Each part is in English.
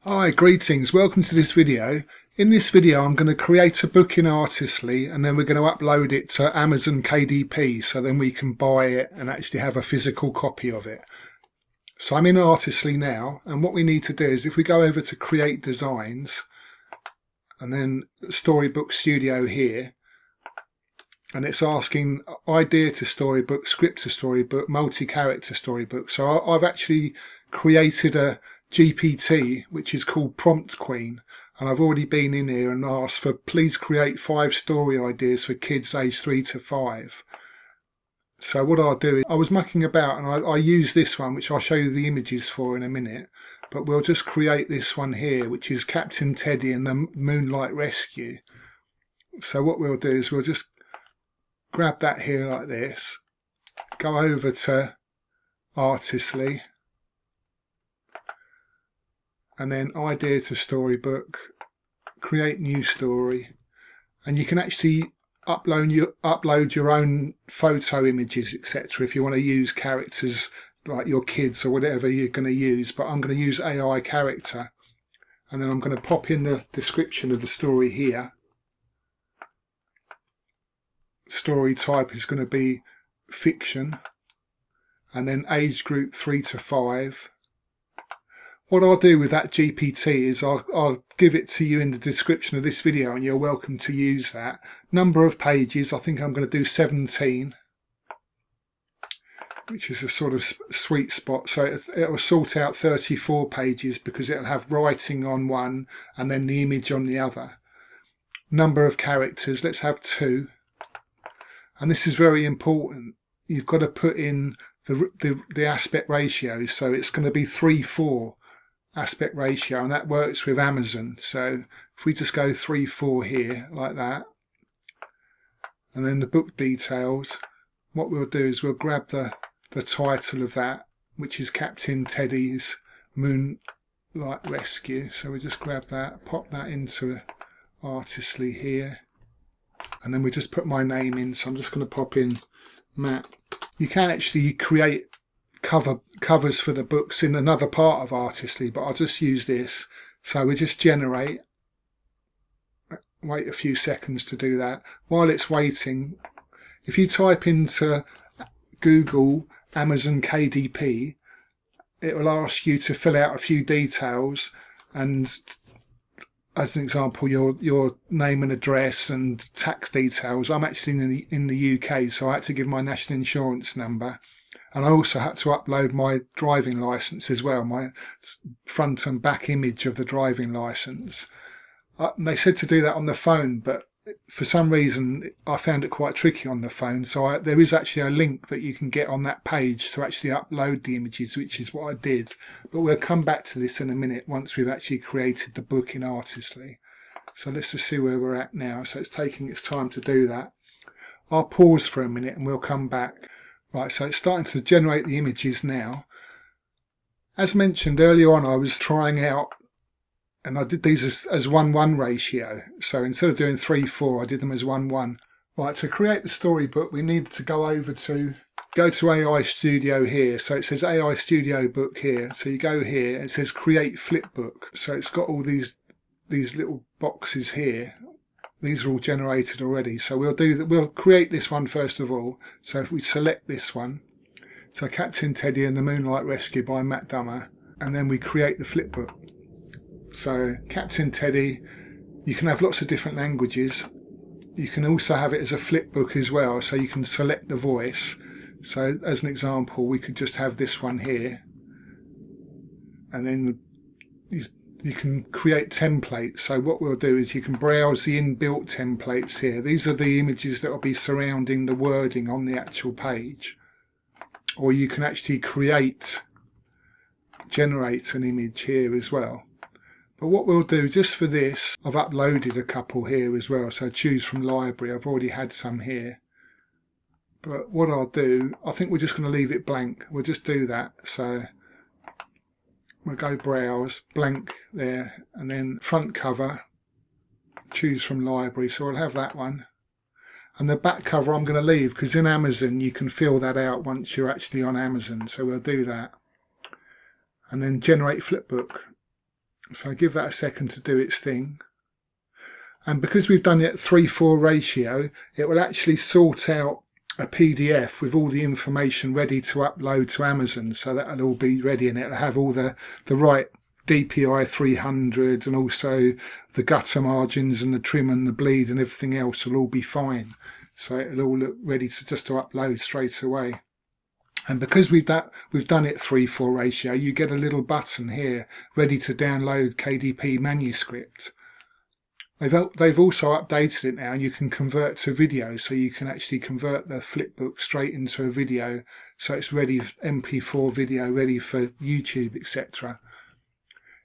Hi, greetings, welcome to this video. In this video I'm going to create a book in Artistly and then we're going to upload it to Amazon KDP so then we can buy it and actually have a physical copy of it. So I'm in Artistly now, and what we need to do is if we go over to Create Designs and then Storybook Studio here, and it's asking idea to storybook, script to storybook, multi-character storybook. So I've actually created a GPT which is called Prompt Queen, and I've already been in here and asked for please create 5 story ideas for kids aged 3 to 5. So what I'll do is I was mucking about and I use this one which I'll show you the images for in a minute, but we'll just create this one here which is Captain Teddy and the Moonlight Rescue. So what we'll do is we'll just grab that here like this, go over to Artistly, and then idea to storybook, create new story, and you can actually upload your own photo images, etc. if you want to use characters like your kids or whatever you're going to use, but I'm going to use AI character, and then I'm going to pop in the description of the story here. Story type is going to be fiction, and then age group 3 to 5. What I'll do with that GPT is I'll give it to you in the description of this video and you're welcome to use that. Number of pages, I think I'm going to do 17, which is a sort of sweet spot. So it'll sort out 34 pages because it'll have writing on one and then the image on the other. Number of characters, let's have 2. And this is very important. You've got to put in the aspect ratio. So it's going to be 3:4. aspect ratio, and that works with Amazon. So if we just go 3:4 here like that, and then the book details, what we'll do is we'll grab the title of that, which is Captain Teddy's Moonlight Rescue. So we just grab that, pop that into Artistly here, and then we just put my name in. So I'm just going to pop in Matt. You can actually create covers for the books in another part of Artistly, but I'll just use this. So we just generate, wait a few seconds to do that. While it's waiting, if you type into Google Amazon KDP, it will ask you to fill out a few details, and as an example your name and address and tax details. I'm actually in the UK, so I had to give my national insurance number. And I also had to upload my driving licence as well, my front and back image of the driving licence. They said to do that on the phone, but for some reason I found it quite tricky on the phone. So there is actually a link that you can get on that page to actually upload the images, which is what I did. But we'll come back to this in a minute once we've actually created the book in Artistly. So let's just see where we're at now. So it's taking its time to do that. I'll pause for a minute and we'll come back. Right, so it's starting to generate the images now. As mentioned earlier on, I was trying out, and I did these as 1:1 ratio. So instead of doing 3:4, I did them as 1:1. Right, to create the storybook, we need to go to AI Studio here. So it says AI Studio book here. So you go here, it says create flipbook. So it's got all these little boxes here. These are all generated already, so we'll create this one first of all. So if we select this one, so Captain Teddy and the Moonlight Rescue by Matt Dummer, and then we create the flipbook. So Captain Teddy, you can have lots of different languages. You can also have it as a flipbook as well, so you can select the voice. So as an example, we could just have this one here, and then you can create templates. So what we'll do is you can browse the inbuilt templates here. These are the images that will be surrounding the wording on the actual page. Or you can actually generate an image here as well. But what we'll do just for this, I've uploaded a couple here as well. So choose from library. I've already had some here. But what I'll do, I think we're just going to leave it blank. We'll just do that. So we'll go browse, blank there, and then front cover, choose from library, so we'll have that one. And the back cover I'm going to leave because in Amazon you can fill that out once you're actually on Amazon, so we'll do that. And then generate flipbook. So give that a second to do its thing. And because we've done it 3:4 ratio, it will actually sort out a PDF with all the information ready to upload to Amazon. So that'll all be ready, and it'll have all the right DPI 300 and also the gutter margins and the trim and the bleed and everything else will all be fine. So it'll all look ready to just to upload straight away. And because we've done it 3:4 ratio, you get a little button here ready to download KDP manuscript. They've also updated it now, and you can convert to video, so you can actually convert the flipbook straight into a video, so it's ready, MP4 video, ready for YouTube, etc.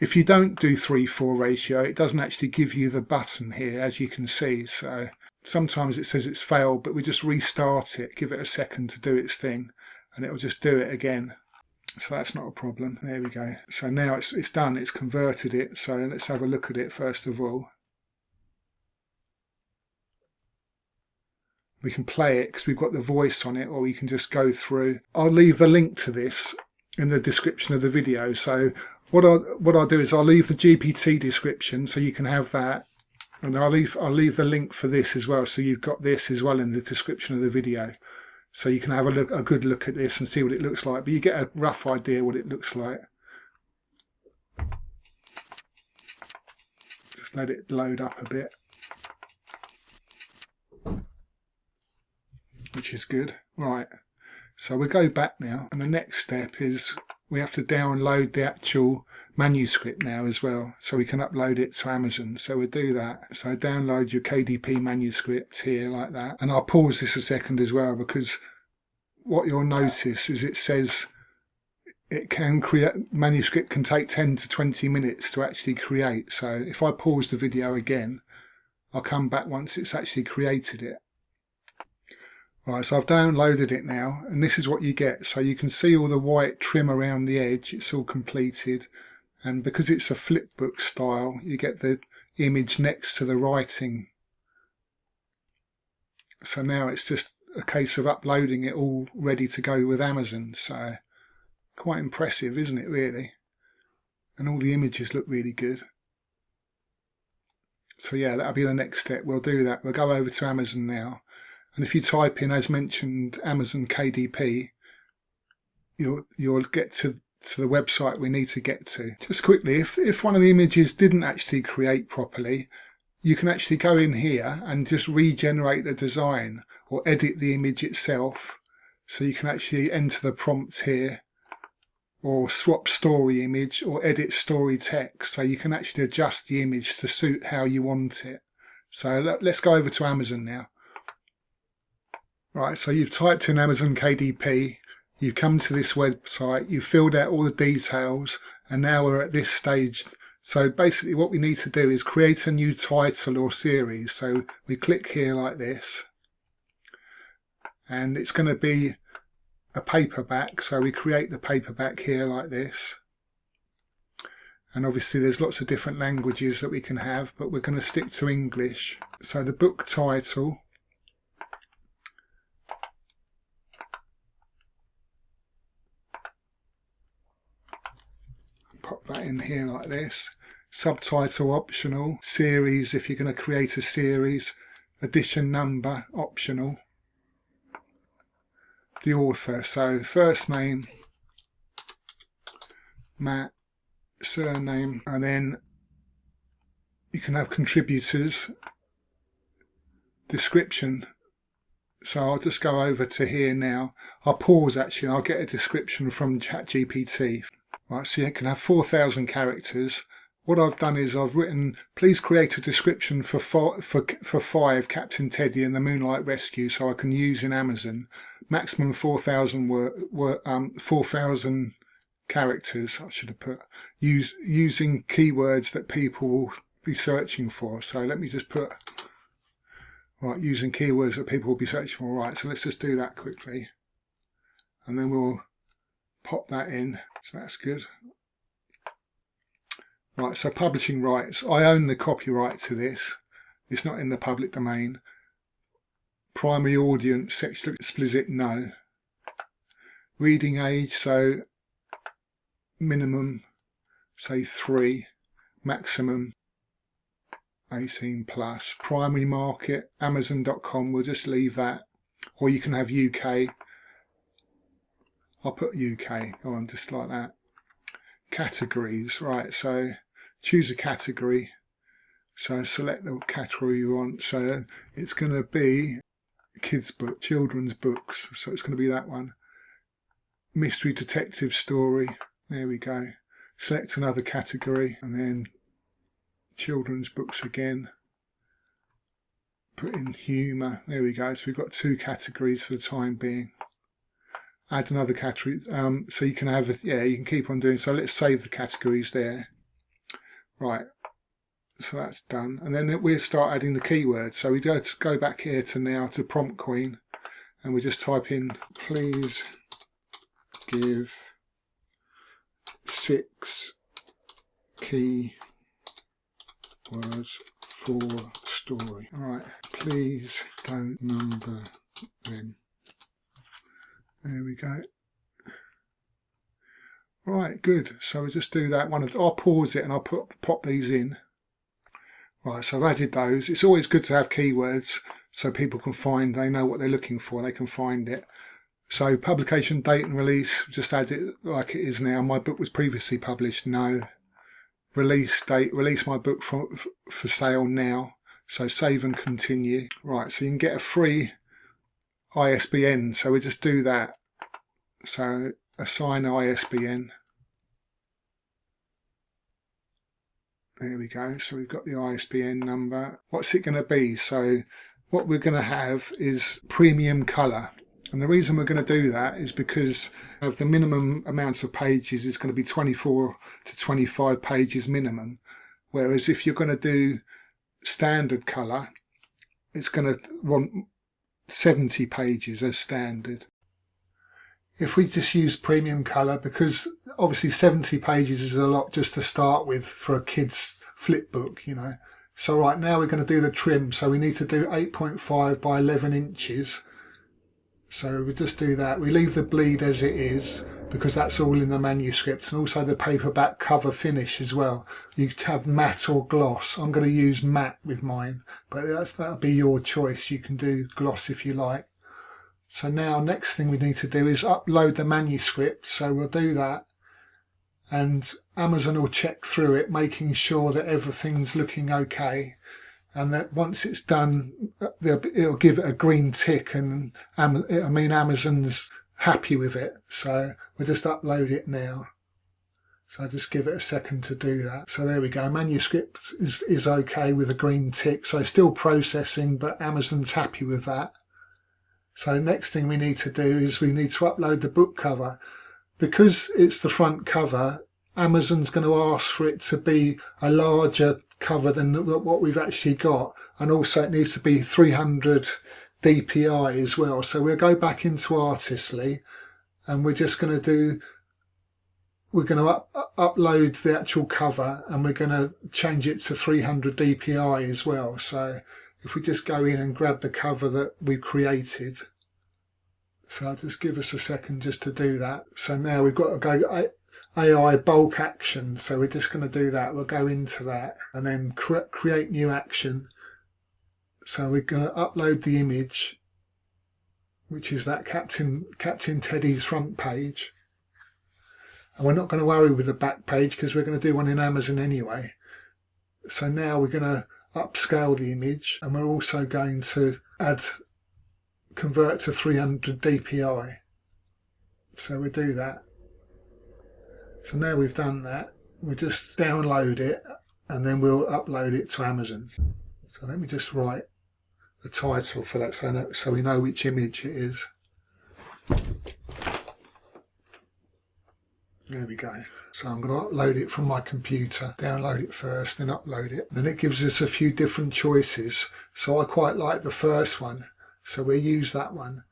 If you don't do 3:4 ratio, it doesn't actually give you the button here, as you can see. So sometimes it says it's failed, but we just restart it, give it a second to do its thing, and it will just do it again. So that's not a problem. There we go. So now it's done, it's converted it. So let's have a look at it first of all. We can play it because we've got the voice on it, or we can just go through. I'll leave the link to this in the description of the video. So what I'll do is I'll leave the GPT description so you can have that, and I'll leave the link for this as well, so you've got this as well in the description of the video, so you can have a good look at this and see what it looks like. But you get a rough idea what it looks like. Just let it load up a bit, which is good. Right, so we go back now, and the next step is we have to download the actual manuscript now as well, so we can upload it to Amazon. So we'll do that. So download your KDP manuscript here like that, and I'll pause this a second as well, because what you'll notice is it says it can create, manuscript can take 10 to 20 minutes to actually create. So if I pause the video again, I'll come back once it's actually created it. Right, so I've downloaded it now, and this is what you get. So you can see all the white trim around the edge, it's all completed. And because it's a flipbook style, you get the image next to the writing. So now it's just a case of uploading it all ready to go with Amazon. So quite impressive, isn't it, really? And all the images look really good. So yeah, that'll be the next step. We'll do that. We'll go over to Amazon now. And if you type in, as mentioned, Amazon KDP, you'll get to the website we need to get to. Just quickly, if one of the images didn't actually create properly, you can actually go in here and just regenerate the design or edit the image itself. So you can actually enter the prompts here, or swap story image, or edit story text. So you can actually adjust the image to suit how you want it. So let's go over to Amazon now. Right, so you've typed in Amazon KDP, you've come to this website, you've filled out all the details, and now we're at this stage. So basically what we need to do is create a new title or series. So we click here like this, and it's going to be a paperback. So we create the paperback here like this. And obviously there's lots of different languages that we can have, but we're going to stick to English. So the book title, pop that in here like this. Subtitle optional. Series, if you're going to create a series. Edition number optional. The author, so first name Matt, surname, and then you can have contributors. Description, so I'll just go over to here now. I'll pause actually, and I'll get a description from ChatGPT. Right, so you can have 4,000 characters. What I've done is I've written, please create a description for 5 Captain Teddy and the Moonlight Rescue, so I can use in Amazon. Maximum 4,000 4,000 characters. I should have put using keywords that people will be searching for. So let me just put right, using keywords that people will be searching for. Right, so let's just do that quickly, and then we'll pop that in. So that's good. Right, so publishing rights. I own the copyright to this. It's not in the public domain. Primary audience, sexually explicit, no. Reading age, so minimum, say 3. maximum 18 plus. Primary market, Amazon.com, we'll just leave that. Or you can have UK. I'll put UK, go on, just like that. Categories, right, so choose a category. So select the category you want. So it's going to be kids book, children's books. So it's going to be that one. Mystery detective story. There we go. Select another category and then children's books again. Put in humour. There we go. So we've got 2 categories for the time being. Add another category. So you can have, you can keep on doing. So let's save the categories there. Right. So that's done, and then we'll start adding the keywords. So we go back here to prompt queen, and we just type in please give 6 key words for story. All right, please don't number them. There we go. Right, good. So we'll just do that one. I'll pause it and I'll pop these in. Right, so I've added those. It's always good to have keywords so people can find, they know what they're looking for, they can find it. So publication date and release, just add it like it is now. My book was previously published, no. Release date, release my book for sale now. So save and continue. Right, so you can get a free ISBN, so we just do that. So assign ISBN. There we go. So we've got the ISBN number. What's it going to be? So what we're going to have is premium colour. And the reason we're going to do that is because of the minimum amount of pages is going to be 24 to 25 pages minimum. Whereas if you're going to do standard colour, it's going to want 70 pages as standard. If we just use premium colour, because obviously 70 pages is a lot just to start with for a kid's flip book, you know. So right now we're going to do the trim. So we need to do 8.5 by 11 inches. So we just do that. We leave the bleed as it is because that's all in the manuscript, and also the paperback cover finish as well. You could have matte or gloss. I'm going to use matte with mine, but that'll be your choice. You can do gloss if you like. So now next thing we need to do is upload the manuscript. So we'll do that, and Amazon will check through it, making sure that everything's looking okay, and that once it's done, it'll give it a green tick, and Amazon's happy with it. So we'll just upload it now. So I'll just give it a second to do that. So there we go. Manuscript is okay with a green tick. So still processing, but Amazon's happy with that. So next thing we need to do is we need to upload the book cover. Because it's the front cover, Amazon's going to ask for it to be a larger cover than what we've actually got. And also it needs to be 300 DPI as well. So we'll go back into Artistly, and we're just going to upload the actual cover, and we're going to change it to 300 DPI as well. So if we just go in and grab the cover that we created. So I'll just give us a second just to do that. So now we've got to go AI bulk action. So we're just going to do that. We'll go into that and then create new action. So we're going to upload the image, which is that Captain Teddy's front page. And we're not going to worry with the back page because we're going to do one in Amazon anyway. So now we're going to upscale the image, and we're also going to convert to 300 DPI. So we do that. So now we've done that, we'll just download it, and then we'll upload it to Amazon. So let me just write the title for that so we know which image it is. There we go. So I'm going to upload it from my computer, download it first, then upload it. Then it gives us a few different choices. So I quite like the first one, so we'll use that one.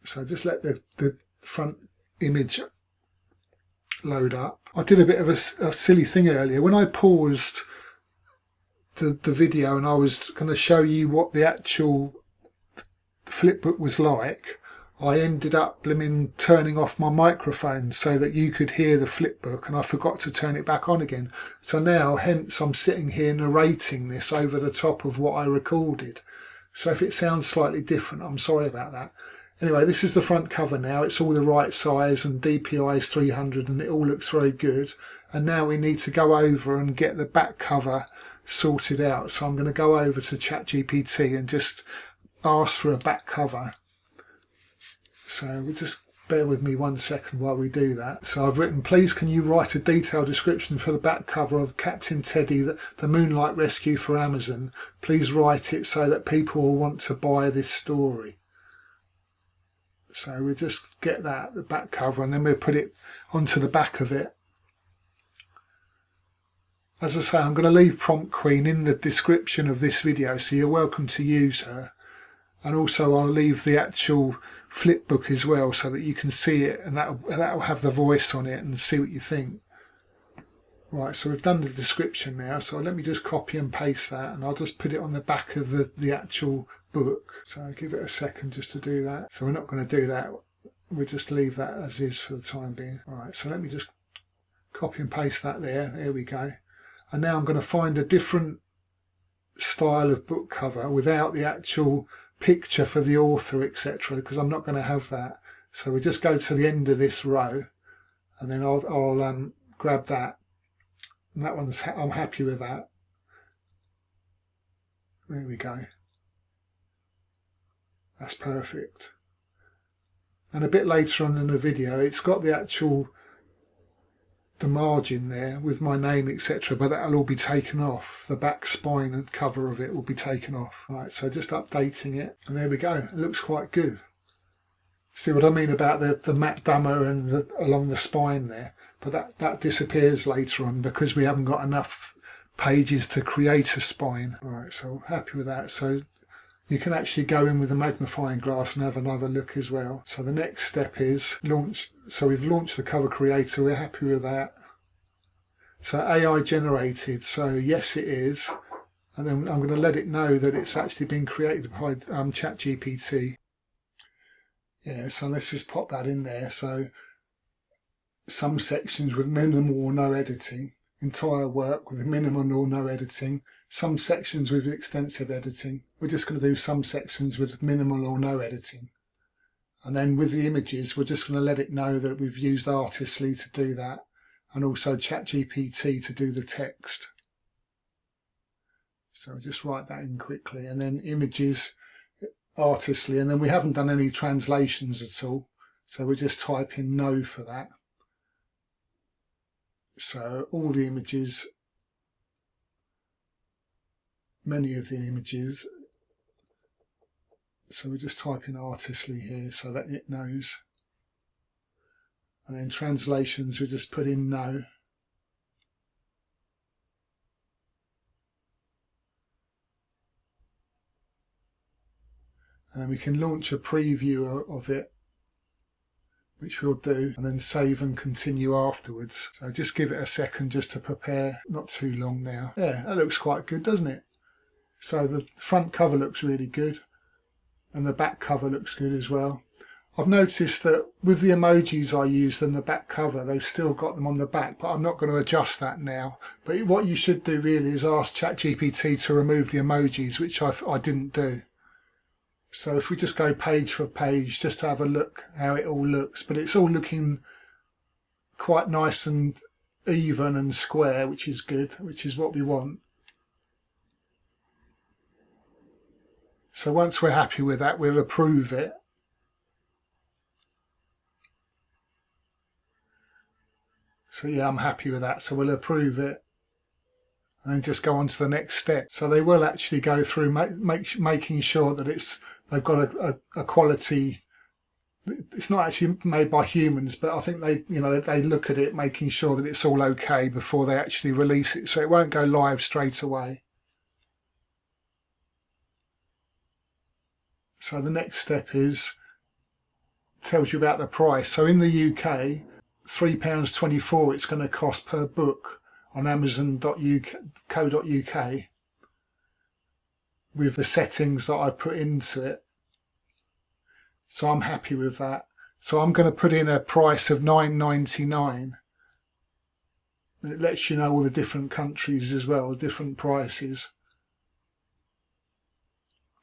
So just let the front image load up. I did a bit of a silly thing earlier. When I paused the video and I was going to show you what the actual flipbook was like, I ended up turning off my microphone so that you could hear the flip book, and I forgot to turn it back on again. So now, hence, I'm sitting here narrating this over the top of what I recorded. So if it sounds slightly different, I'm sorry about that. Anyway, this is the front cover now. It's all the right size and DPI is 300 and it all looks very good. And now we need to go over and get the back cover sorted out. So I'm going to go over to ChatGPT and just ask for a back cover. So we'll just bear with me 1 second while we do that. So I've written, please can you write a detailed description for the back cover of Captain Teddy, the Moonlight Rescue for Amazon. Please write it so that people will want to buy this story. So we'll just get that, the back cover, and then we'll put it onto the back of it. As I say, I'm going to leave Prompt Queen in the description of this video, so you're welcome to use her. And also I'll leave the actual flip book as well so that you can see it, and that'll have the voice on it and see what you think. Right, so we've done the description now, so let me just copy and paste that, and I'll just put it on the back of the actual book. So I'll give it a second just to do that. So we're not going to do that, we'll just leave that as is for the time being. Right, so let me just copy and paste that there we go. And now I'm going to find a different style of book cover without the actual picture for the author, etc., because I'm not going to have that. So we just go to the end of this row, and then I'll grab that. And that one's, I'm happy with that. There we go. That's perfect. And a bit later on in the video, it's got the margin there with my name, etc., but that'll all be taken off. The back spine and cover of it will be taken off. Right, so just updating it, and there we go. It looks quite good. See what I mean about the matte dummer and along the spine there? But that disappears later on because we haven't got enough pages to create a spine. Right, so happy with that. So you can actually go in with a magnifying glass and have another look as well. So the next step is launch. So we've launched the cover creator, we're happy with that. So AI generated, so yes it is. And then I'm going to let it know that it's actually been created by ChatGPT. Yeah, so let's just pop that in there. So some sections with minimal or no editing, entire work with minimal or no editing, some sections with extensive editing. We're just going to do some sections with minimal or no editing. And then with the images, we're just going to let it know that we've used Artistly to do that, and also ChatGPT to do the text. So just write that in quickly, and then images, Artistly, and then we haven't done any translations at all. So we just type in no for that. So all the images, many of the images. So we just type in Artistly here so that it knows. And then translations, we just put in no. And then we can launch a preview of it, which we'll do, and then save and continue afterwards. So just give it a second just to prepare, not too long now. Yeah, that looks quite good, doesn't it? So the front cover looks really good, and the back cover looks good as well. I've noticed that with the emojis I used in the back cover, they've still got them on the back, but I'm not going to adjust that now. But what you should do really is ask ChatGPT to remove the emojis, which I didn't do. So if we just go page for page, just to have a look how it all looks, but it's all looking quite nice and even and square, which is good, which is what we want. So once we're happy with that, we'll approve it. So yeah, I'm happy with that. So we'll approve it and then just go on to the next step. So they will actually go through making sure that they've got a quality. It's not actually made by humans, but I think they look at it, making sure that it's all okay before they actually release it. So it won't go live straight away. So the next step tells you about the price. So in the UK, £3.24 it's going to cost per book on amazon.co.uk with the settings that I put into it. So I'm happy with that. So I'm going to put in a price of $9.99. It lets you know all the different countries as well, the different prices.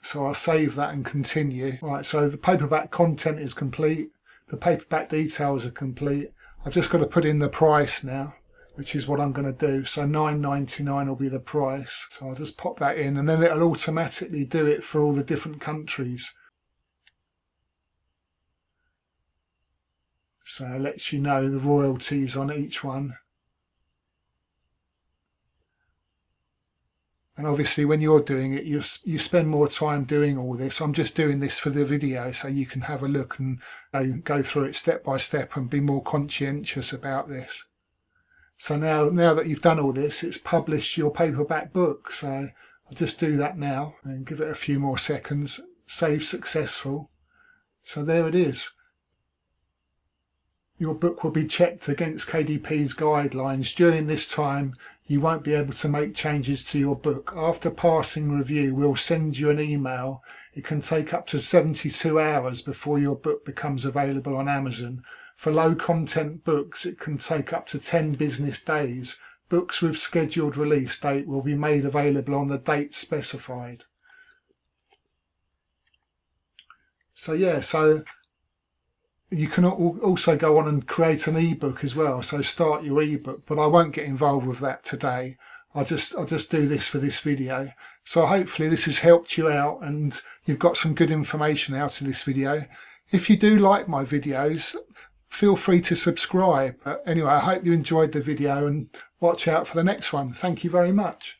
So I'll save that and continue. Right, so the paperback content is complete. The paperback details are complete. I've just got to put in the price now, which is what I'm going to do. So $9.99 will be the price. So I'll just pop that in, and then it'll automatically do it for all the different countries. So it lets you know the royalties on each one. And obviously when you're doing it, you spend more time doing all this. I'm just doing this for the video so you can have a look and go through it step by step and be more conscientious about this. So now that you've done all this, it's published your paperback book. So I'll just do that now and give it a few more seconds. Save successful. So there it is. Your book will be checked against KDP's guidelines. During this time, you won't be able to make changes to your book. After passing review, we'll send you an email. It can take up to 72 hours before your book becomes available on Amazon. For low content books, it can take up to 10 business days. Books with scheduled release date will be made available on the date specified. So yeah, so you can also go on and create an ebook as well. So start your ebook, but I won't get involved with that today. I'll just do this for this video. So hopefully this has helped you out and you've got some good information out of this video. If you do like my videos, feel free to subscribe. Anyway, I hope you enjoyed the video and watch out for the next one. Thank you very much.